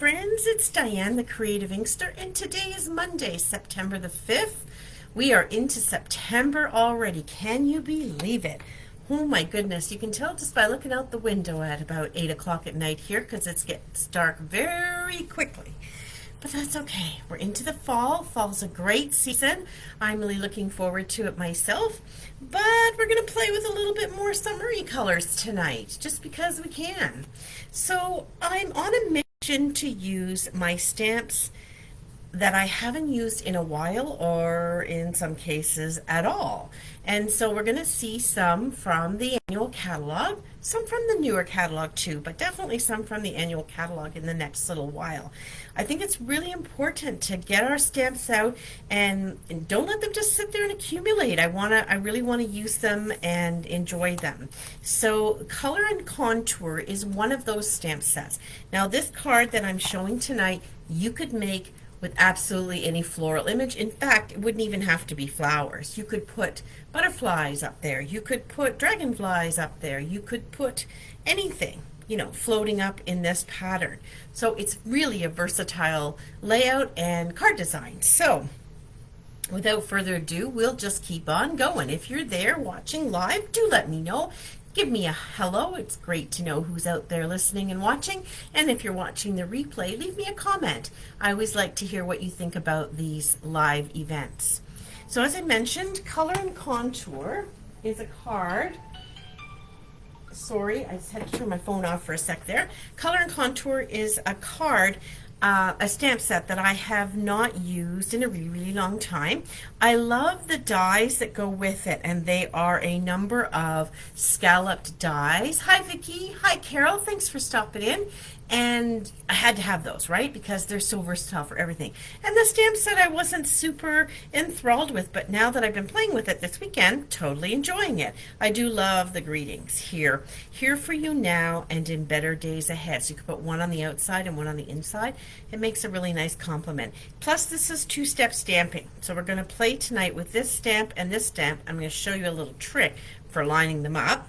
friends, it's Diane, the Creative Inkster, and today is Monday, September the 5th. We are into September already. Can you believe it? Oh my goodness, you can tell just by looking out the window at about 8 o'clock at night here because it gets dark very quickly. But that's okay. We're into the fall. Fall's a great season. I'm really looking forward to it myself. But we're going to play with a little bit more summery colors tonight, just because we can. So I'm on a mission to use my stamps that I haven't used in a while, or in some cases at all. And so we're going to see some from the annual catalog, some from the newer catalog too, but definitely some from the annual catalog in the next little while. I think it's really important to get our stamps out and don't let them just sit there and accumulate. I really want to use them and enjoy them. So Color and Contour is one of those stamp sets. Now this card that I'm showing tonight, you could make with absolutely any floral image. In fact, it wouldn't even have to be flowers. You could put butterflies up there. You could put dragonflies up there. You could put anything, you know, floating up in this pattern. So it's really a versatile layout and card design. So without further ado, we'll just keep on going. If you're there watching live, do let me know. Give me a hello. It's great to know who's out there listening and watching. And if you're watching the replay, leave me a comment. I always like to hear what you think about these live events. So as I mentioned, Color and Contour is a card. Sorry, I just had to turn my phone off for a sec there. Color and Contour is a card, a stamp set that I have not used in a really, really long time. I love the dies that go with it, and they are a number of scalloped dies. Hi Vicki, hi Carol, thanks for stopping in. And I had to have those, right? Because they're so versatile for everything. And the stamp set I wasn't super enthralled with, but now that I've been playing with it this weekend, totally enjoying it. I do love the greetings here. Here for you now and in better days ahead. So you can put one on the outside and one on the inside. It makes a really nice compliment. Plus this is two-step stamping. So we're going to play tonight with this stamp and this stamp. I'm going to show you a little trick for lining them up.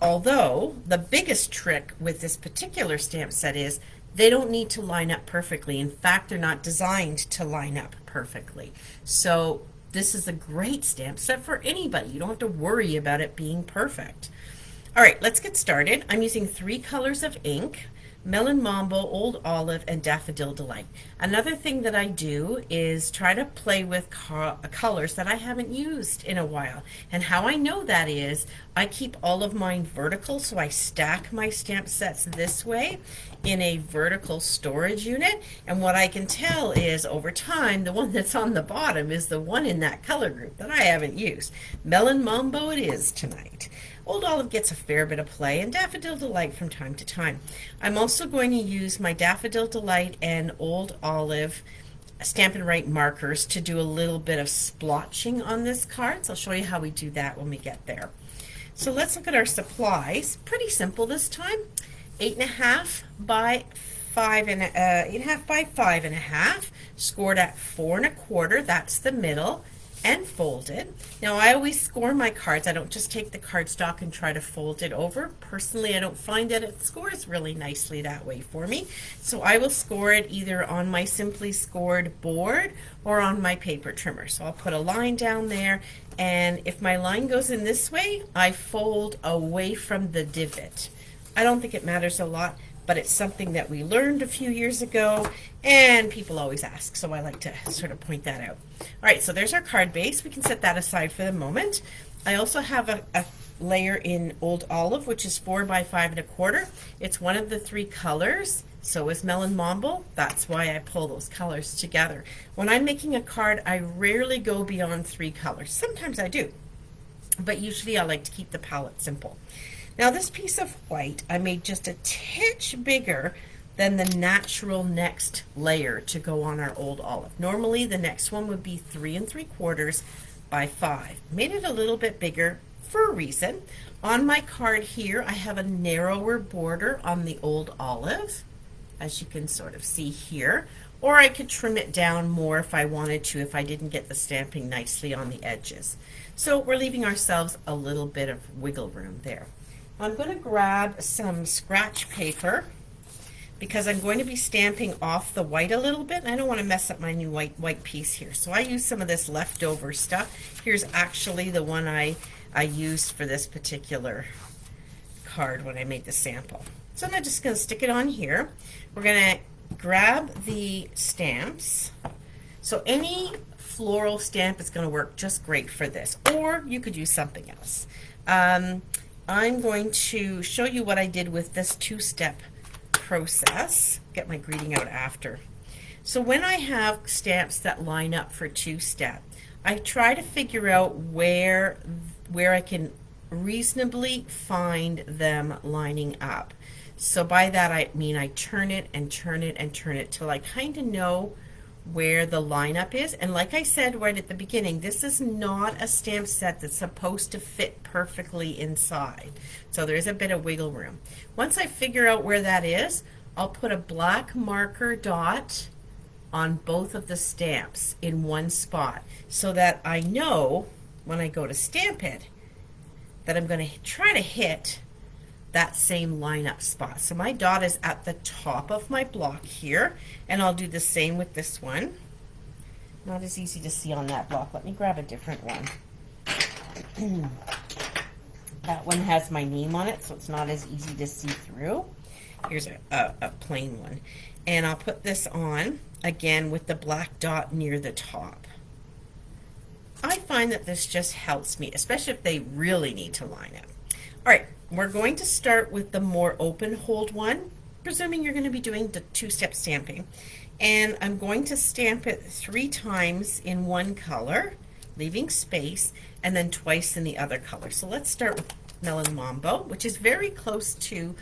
Although the biggest trick with this particular stamp set is they don't need to line up perfectly. In fact, they're not designed to line up perfectly. So this is a great stamp set for anybody. You don't have to worry about it being perfect. All right, let's get started. I'm using 3 colors of ink: Melon Mambo, Old Olive, and Daffodil Delight. Another thing that I do is try to play with colors that I haven't used in a while. And how I know that is I keep all of mine vertical, so I stack my stamp sets this way in a vertical storage unit. And what I can tell is over time, the one that's on the bottom is the one in that color group that I haven't used. Melon Mambo it is tonight. Old Olive gets a fair bit of play, and Daffodil Delight from time to time. I'm also going to use my Daffodil Delight and Old Olive Stampin' Write markers to do a little bit of splotching on this card. So I'll show you how we do that when we get there. So let's look at our supplies. Pretty simple this time. 8.5 by 8.5 by 5.5, scored at 4 1/4. That's the middle, and folded. Now I always score my cards. I don't just take the cardstock and try to fold it over. Personally, I don't find that it scores really nicely that way for me. So I will score it either on my Simply Scored board or on my paper trimmer. So I'll put a line down there, and if my line goes in this way, I fold away from the divot. I don't think it matters a lot, but it's something that we learned a few years ago, and people always ask, so I like to sort of point that out. All right, so there's our card base. We can set that aside for the moment. I also have a layer in Old Olive, which is 4 by 5 1/4. It's one of the 3 colors. So is Melon Mambo. That's why I pull those colors together. When I'm making a card, I rarely go beyond 3 colors. Sometimes I do, but usually I like to keep the palette simple. Now this piece of white I made just a titch bigger than the natural next layer to go on our Old Olive. Normally the next one would be 3 3/4 by 5. Made it a little bit bigger for a reason. On my card here I have a narrower border on the Old Olive, as you can sort of see here, or I could trim it down more if I wanted to, if I didn't get the stamping nicely on the edges. So we're leaving ourselves a little bit of wiggle room there. I'm going to grab some scratch paper. because I'm going to be stamping off the white a little bit, and I don't want to mess up my new white piece here. So I use some of this leftover stuff. Here's actually the one I used for this particular card when I made the sample. So I'm just going to stick it on here. We're going to grab the stamps. So any floral stamp is going to work just great for this, or you could use something else. I'm going to show you what I did with this two-step process. Get my greeting out after. So when I have stamps that line up for two-step, I try to figure out where I can reasonably find them lining up. So by that I mean I turn it and turn it and turn it till I kind of know where the lineup is. And like I said right at the beginning, this is not a stamp set that's supposed to fit perfectly inside. So there is a bit of wiggle room. Once I figure out where that is, I'll put a black marker dot on both of the stamps in one spot so that I know when I go to stamp it that I'm going to try to hit that same lineup spot. So my dot is at the top of my block here, and I'll do the same with this one. Not as easy to see on that block. Let me grab a different one. That one has my name on it, so it's not as easy to see through. Here's a plain one. And I'll put this on, again, with the black dot near the top. I find that this just helps me, especially if they really need to line up. All right, we're going to start with the more open hold one, presuming you're going to be doing the two-step stamping. And I'm going to stamp it 3 times in one color, leaving space, and then twice in the other color. So let's start with Melon Mambo, which is very close to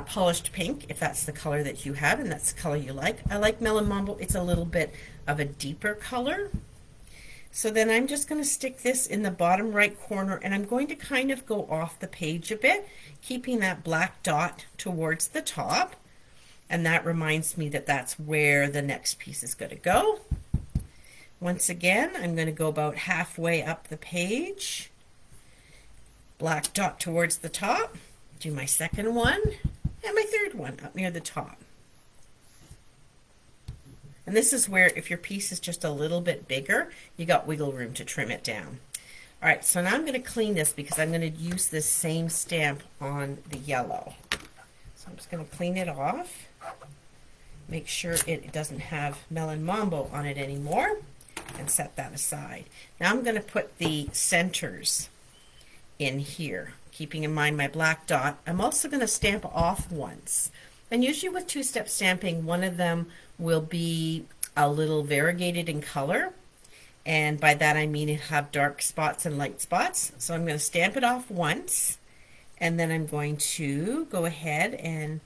polished pink, if that's the color that you have and that's the color you like. I like Melon Mambo. It's a little bit of a deeper color. So then I'm just going to stick this in the bottom right corner, and I'm going to kind of go off the page a bit, keeping that black dot towards the top. And that reminds me that that's where the next piece is going to go. Once again, I'm going to go about halfway up the page, black dot towards the top, do my second one, and my third one up near the top. And this is where, if your piece is just a little bit bigger, you got wiggle room to trim it down. All right, so now I'm going to clean this because I'm going to use this same stamp on the yellow. So I'm just going to clean it off, make sure it doesn't have Melon Mambo on it anymore, and set that aside. Now I'm going to put the centers in here, keeping in mind my black dot. I'm also going to stamp off once. And usually with two-step stamping, one of them will be a little variegated in color. And by that I mean it have dark spots and light spots. So I'm going to stamp it off once, and then I'm going to go ahead and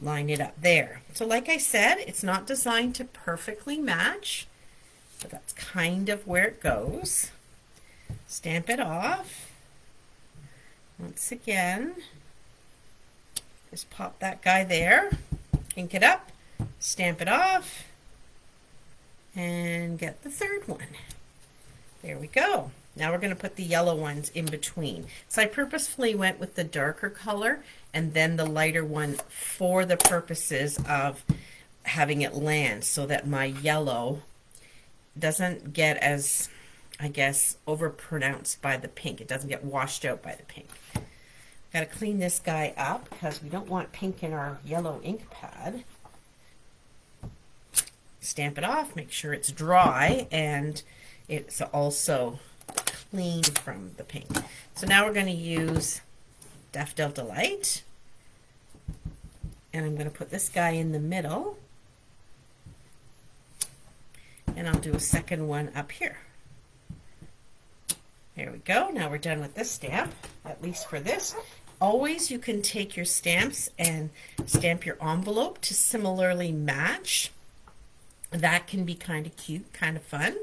line it up there. So like I said, it's not designed to perfectly match, but that's kind of where it goes. Stamp it off. Once again, just pop that guy there, ink it up, stamp it off, and get the third one. There we go. Now we're going to put the yellow ones in between. So I purposefully went with the darker color and then the lighter one for the purposes of having it land so that my yellow doesn't get as, I guess, overpronounced by the pink. It doesn't get washed out by the pink. Got to clean this guy up because we don't want pink in our yellow ink pad. Stamp it off, make sure it's dry and it's also clean from the pink. So now we're going to use Daffodil Delight, and I'm going to put this guy in the middle, and I'll do a second one up here. There we go. Now we're done with this stamp, at least for this. Always you can take your stamps and stamp your envelope to similarly match. That can be kind of cute, kind of fun.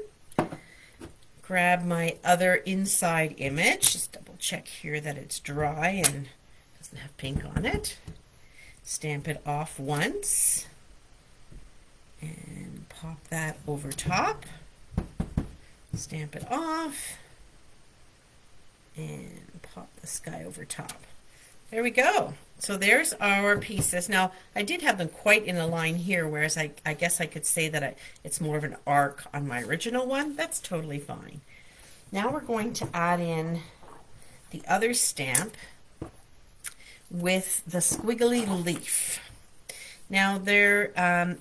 Grab my other inside image. Just double check here that it's dry and doesn't have pink on it. Stamp it off once and pop that over top. Stamp it off and pop this guy over top. There we go. So there's our pieces. Now, I did have them quite in a line here, whereas I guess I could say that it's more of an arc on my original one. That's totally fine. Now we're going to add in the other stamp with the squiggly leaf. Now there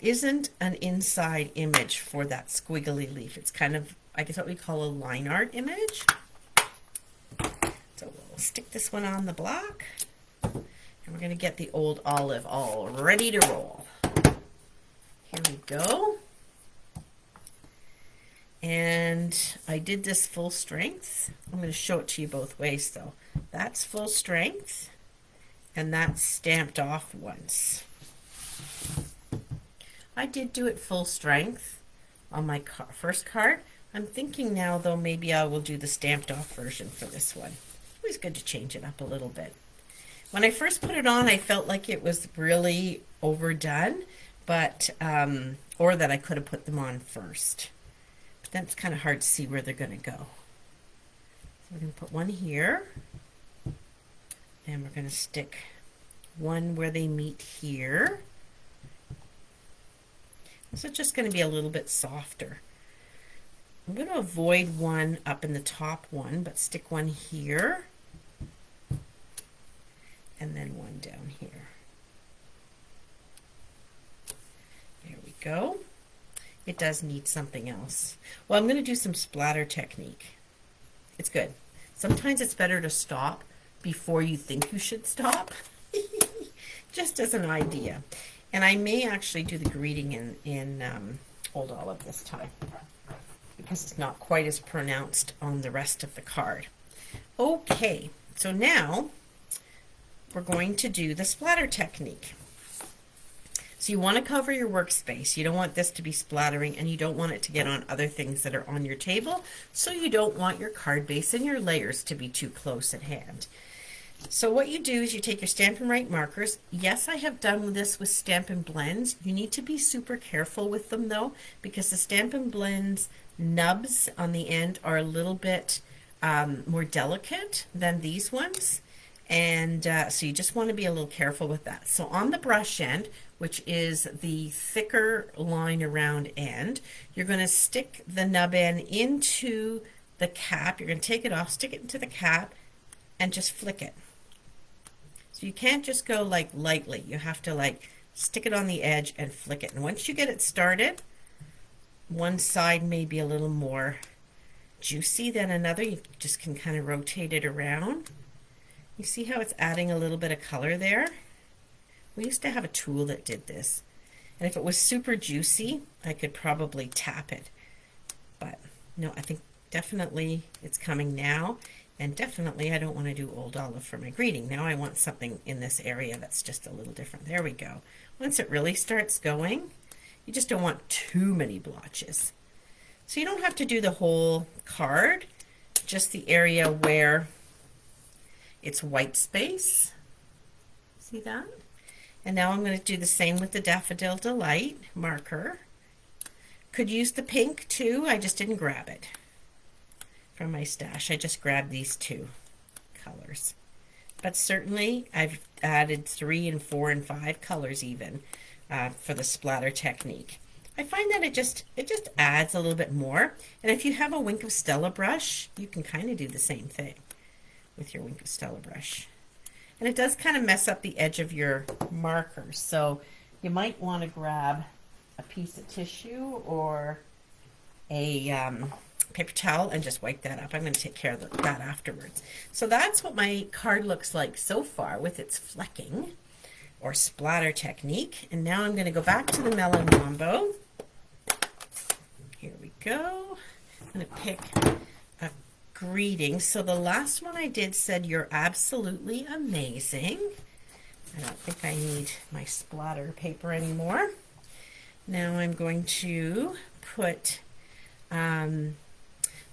isn't an inside image for that squiggly leaf. It's kind of, I guess, what we call a line art image. So we'll stick this one on the block, and we're going to get the old olive all ready to roll. Here we go. And I did this full strength. I'm going to show it to you both ways though. That's full strength, and that's stamped off once. I did do it full strength on my first card. I'm thinking now though maybe I will do the stamped off version for this one. Always good to change it up a little bit. When I first put it on, I felt like it was really overdone, but or that I could have put them on first. But then it's kind of hard to see where they're going to go. So we're going to put one here, and we're going to stick one where they meet here. This is just going to be a little bit softer. I'm going to avoid one up in the top one, but stick one here, and then one down here. There we go. It does need something else. Well, I'm going to do some splatter technique. It's good. Sometimes it's better to stop before you think you should stop, just as an idea. And I may actually do the greeting in Old Olive this time, because it's not quite as pronounced on the rest of the card. Okay, so now we're going to do the splatter technique. So you want to cover your workspace. You don't want this to be splattering, and you don't want it to get on other things that are on your table, so you don't want your card base and your layers to be too close at hand. So what you do is you take your Stampin' Right markers. Yes, I have done this with Stampin' Blends. You need to be super careful with them though, because the Stampin' Blends nubs on the end are a little bit more delicate than these ones. And so you just want to be a little careful with that. So on the brush end, which is the thicker line around end, you're going to stick the nub end into the cap. You're going to take it off, stick it into the cap, and just flick it. So you can't just go like lightly. You have to like stick it on the edge and flick it. And once you get it started, one side may be a little more juicy than another. You just can kind of rotate it around. You see how it's adding a little bit of color there? We used to have a tool that did this. And if it was super juicy, I could probably tap it. But no, I think definitely it's coming now. And definitely I don't want to do Old Olive for my greeting. Now I want something in this area that's just a little different. There we go. Once it really starts going, you just don't want too many blotches. So you don't have to do the whole card, just the area where it's white space. See that? And now I'm going to do the same with the Daffodil Delight marker. Could use the pink too, I just didn't grab it from my stash. I just grabbed these two colors. But certainly I've added 3 and 4 and 5 colors even for the splatter technique. I find that it just adds a little bit more. And if you have a Wink of Stella brush, you can kind of do the same thing with your Wink of Stella brush. And it does kind of mess up the edge of your markers. So you might want to grab a piece of tissue or a paper towel and just wipe that up. I'm going to take care of that afterwards. So that's what my card looks like so far with its flecking or splatter technique. And now I'm going to go back to the Melon Mambo. Here we go. I'm going to pick a greeting. So the last one I did said, "You're absolutely amazing." I don't think I need my splatter paper anymore. Now I'm going to put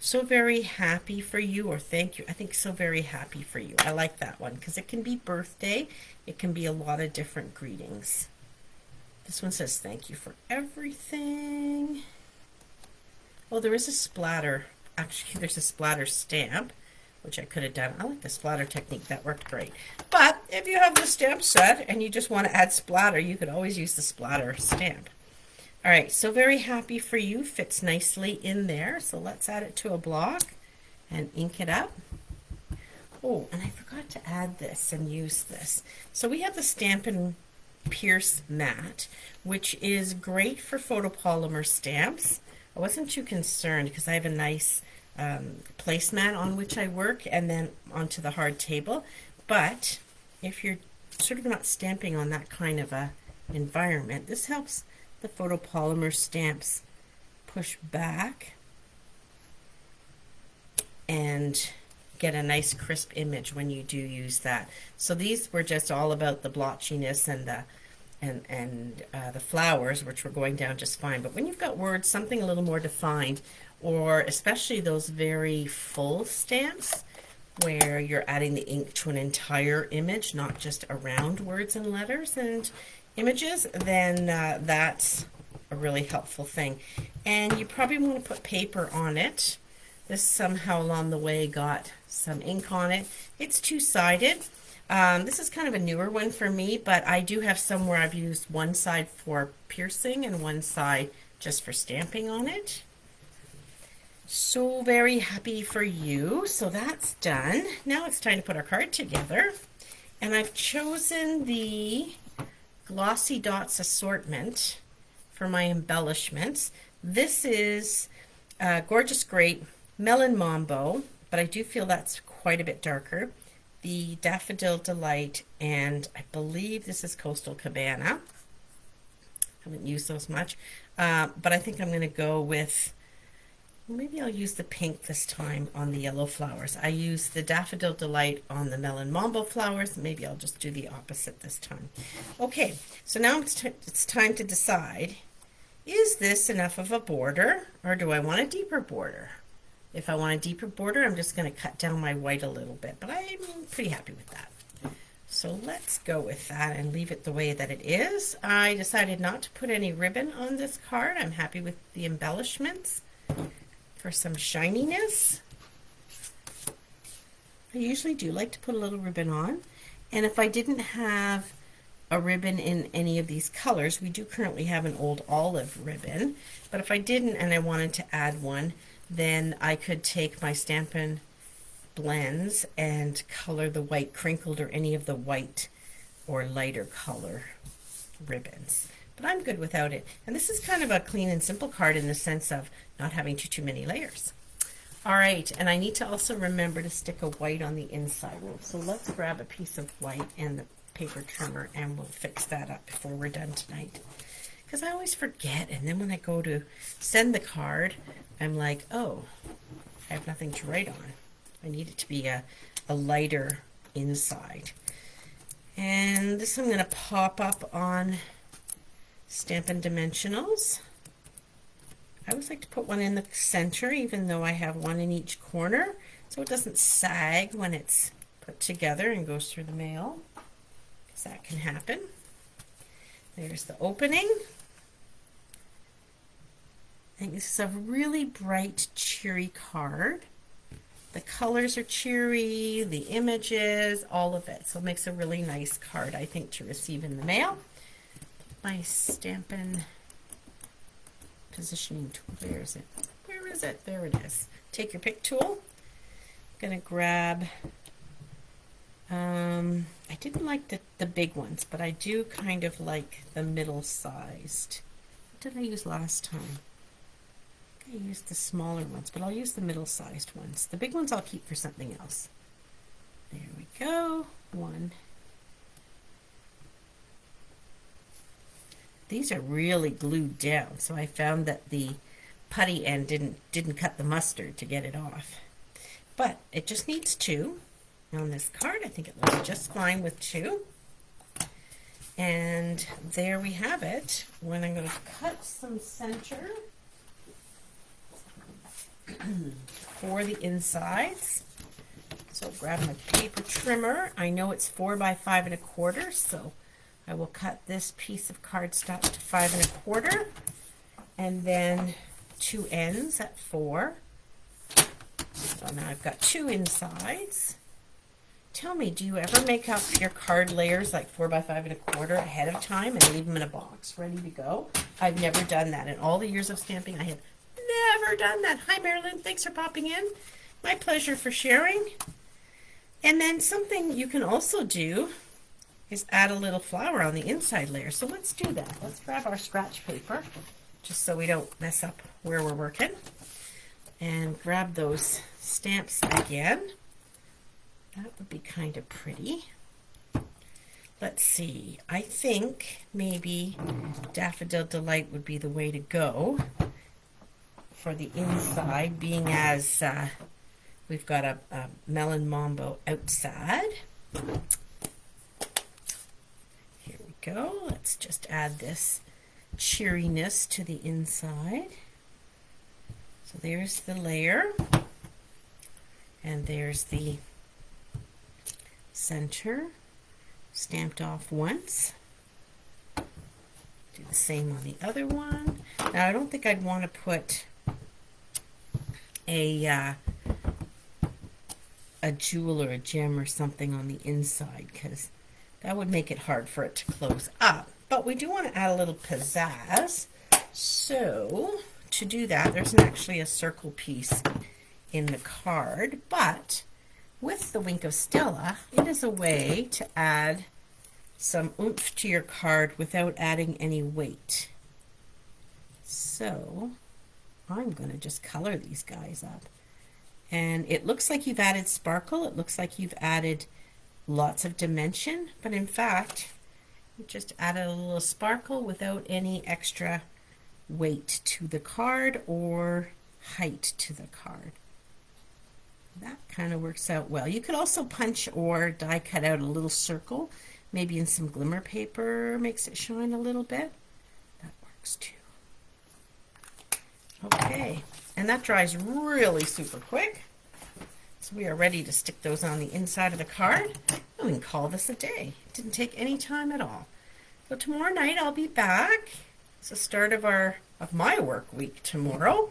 "So very happy for you," or "Thank you." I think "So very happy for you." I like that one because it can be birthday. It can be a lot of different greetings. This one says "Thank you for everything." Oh, there is a splatter. Actually, there's a splatter stamp. which I could have done. I like the splatter technique. That worked great. But if you have the stamp set and you just want to add splatter, you could always use the splatter stamp. All right, so very happy for you. Fits nicely in there. So let's add it to a block and ink it up. Oh, and I forgot to add this and use this. So we have the Stampin' Pierce mat, which is great for photopolymer stamps. I wasn't too concerned because I have a nice placemat on which I work and then onto the hard table. But if you're sort of not stamping on that kind of a environment, this helps the photopolymer stamps push back and get a nice crisp image when you do use that. So these were just all about the blotchiness and the flowers, which were going down just fine. But when you've got words, something a little more defined, or especially those very full stamps where you're adding the ink to an entire image, not just around words and letters and images, then that's a really helpful thing. And you probably want to put paper on it. This somehow along the way got some ink on it. It's two-sided. This is kind of a newer one for me, but I do have some where I've used one side for piercing and one side just for stamping on it. So very happy for you. So that's done. Now it's time to put our card together. And I've chosen the Glossy Dots assortment for my embellishments. This is Gorgeous Grape, Melon Mambo, but I do feel that's quite a bit darker. The Daffodil Delight, and I believe this is Coastal Cabana. Haven't used those much, but I think I'm going to go with, maybe I'll use the pink this time on the yellow flowers. I used the Daffodil Delight on the Melon Mambo flowers. Maybe I'll just do the opposite this time. Okay, so now it's time to decide, is this enough of a border, or do I want a deeper border? If I want a deeper border, I'm just going to cut down my white a little bit, but I'm pretty happy with that. So let's go with that and leave it the way that it is. I decided not to put any ribbon on this card. I'm happy with the embellishments for some shininess. I usually do like to put a little ribbon on, and if I didn't have a ribbon in any of these colors, we do currently have an old olive ribbon, but if I didn't and I wanted to add one, then I could take my Stampin' Blends and color the white crinkled or any of the white or lighter color ribbons. But I'm good without it. And this is kind of a clean and simple card in the sense of not having too many layers. All right, and I need to also remember to stick a white on the inside. So let's grab a piece of white and the paper trimmer and we'll fix that up before we're done tonight. Because I always forget, and then when I go to send the card, I'm like, oh, I have nothing to write on. I need it to be a lighter inside. And this I'm going to pop up on Stampin' Dimensionals. I always like to put one in the center, even though I have one in each corner, so it doesn't sag when it's put together and goes through the mail, because that can happen. There's the opening. I think this is a really bright, cheery card. The colors are cheery, the images, all of it. So it makes a really nice card, I think, to receive in the mail. My Stampin' positioning tool, where is it? Where is it? There it is. Take your pick tool. I'm going to grab, I didn't like the big ones, but I do kind of like the middle-sized. What did I use last time? I used the smaller ones, but I'll use the middle-sized ones. The big ones I'll keep for something else. There we go. One. These are really glued down, so I found that the putty end didn't cut the mustard to get it off. But it just needs two. On this card, I think it looks just fine with two. And there we have it. When I'm going to cut some center for the insides. So grab my paper trimmer. I know it's 4 by 5 1/4, so I will cut this piece of cardstock to 5 1/4, and then two ends at 4. So now I've got 2 insides. Tell me, do you ever make up your card layers like 4 by 5 1/4 ahead of time and leave them in a box ready to go? I've never done that. In all the years of stamping, I have never done that. Hi, Marilyn. Thanks for popping in. My pleasure for sharing. And then something you can also do is add a little flower on the inside layer. So let's do that. Let's grab our scratch paper, just so we don't mess up where we're working. And grab those stamps again. That would be kind of pretty. Let's see. I think maybe Daffodil Delight would be the way to go for the inside, being as we've got a Melon Mambo outside. Here we go. Let's just add this cheeriness to the inside. So there's the layer, and there's the center stamped off once. Do the same on the other one. Now I don't think I'd want to put a jewel or a gem or something on the inside, because that would make it hard for it to close up. But we do want to add a little pizzazz. So to do that, there's actually a circle piece in the card, but with the Wink of Stella, it is a way to add some oomph to your card without adding any weight. So I'm going to just color these guys up. And it looks like you've added sparkle. It looks like you've added lots of dimension, but in fact, you just added a little sparkle without any extra weight to the card or height to the card. That kind of works out well. You could also punch or die cut out a little circle, maybe in some glimmer paper, makes it shine a little bit. That works too. Okay, and that dries really super quick. So we are ready to stick those on the inside of the card. And we can call this a day. It didn't take any time at all. So tomorrow night I'll be back. It's the start of my work week tomorrow,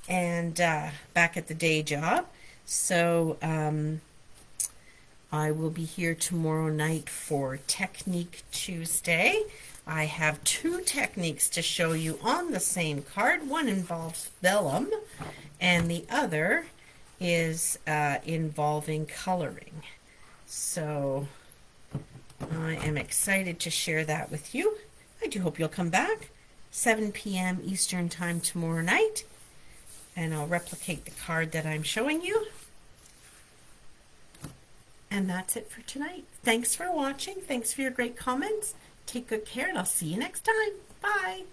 and back at the day job. So I will be here tomorrow night for Technique Tuesday. I have 2 techniques to show you on the same card. One involves vellum, and the other is involving coloring. So I am excited to share that with you. I do hope you'll come back 7 p.m. Eastern Time tomorrow night, and I'll replicate the card that I'm showing you. And that's it for tonight. Thanks for watching. Thanks for your great comments. Take good care, and I'll see you next time. Bye.